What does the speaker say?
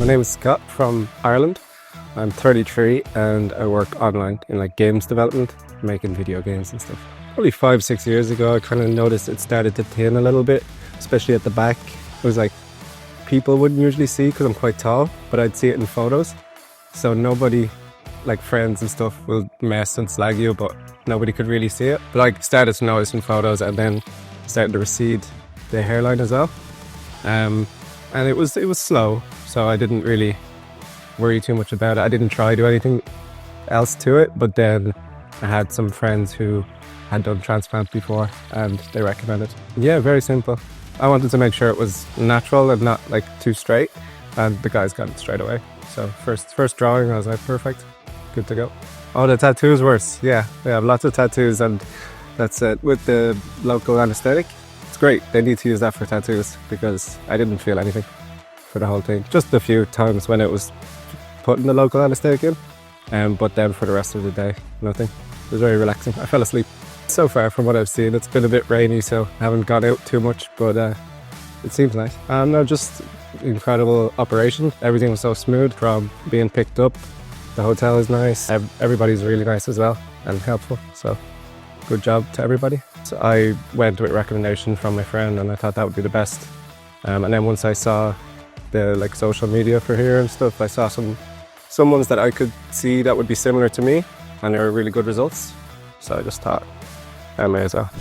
My name is Scott from Ireland. I'm 33 and I work online in like games development, making video games and stuff. Probably 5-6 years ago I kind of noticed it started to thin a little bit, especially at the back. It was like people wouldn't usually see because I'm quite tall, but I'd see it in photos. So nobody, like friends and stuff, will mess and slag you, but nobody could really see it. But I started to notice in photos and then started to recede the hairline as well. And it was slow, so I didn't really worry too much about it. I didn't try to do anything else to it, but then I had some friends who had done transplant before and they recommended. Yeah, very simple. I wanted to make sure it was natural and not like too straight, and the guys got it straight away. So first drawing, I was like, perfect, good to go. Oh, the tattoos worse. Yeah, I have lots of tattoos, and that's it. With the local anaesthetic, it's great. They need to use that for tattoos because I didn't feel anything for the whole thing. Just a few times when it was putting the local anaesthetic in, but then for the rest of the day, nothing. It was very relaxing. I fell asleep. So far from what I've seen, it's been a bit rainy, so I haven't gone out too much, but it seems nice. No, just incredible operation. Everything was so smooth from being picked up. The hotel is nice. Everybody's really nice as well and helpful, so good job to everybody. So I went with recommendation from my friend and I thought that would be the best. And then once I saw the like social media for here and stuff, I saw some ones that I could see that would be similar to me and they were really good results. So I just thought I may as well.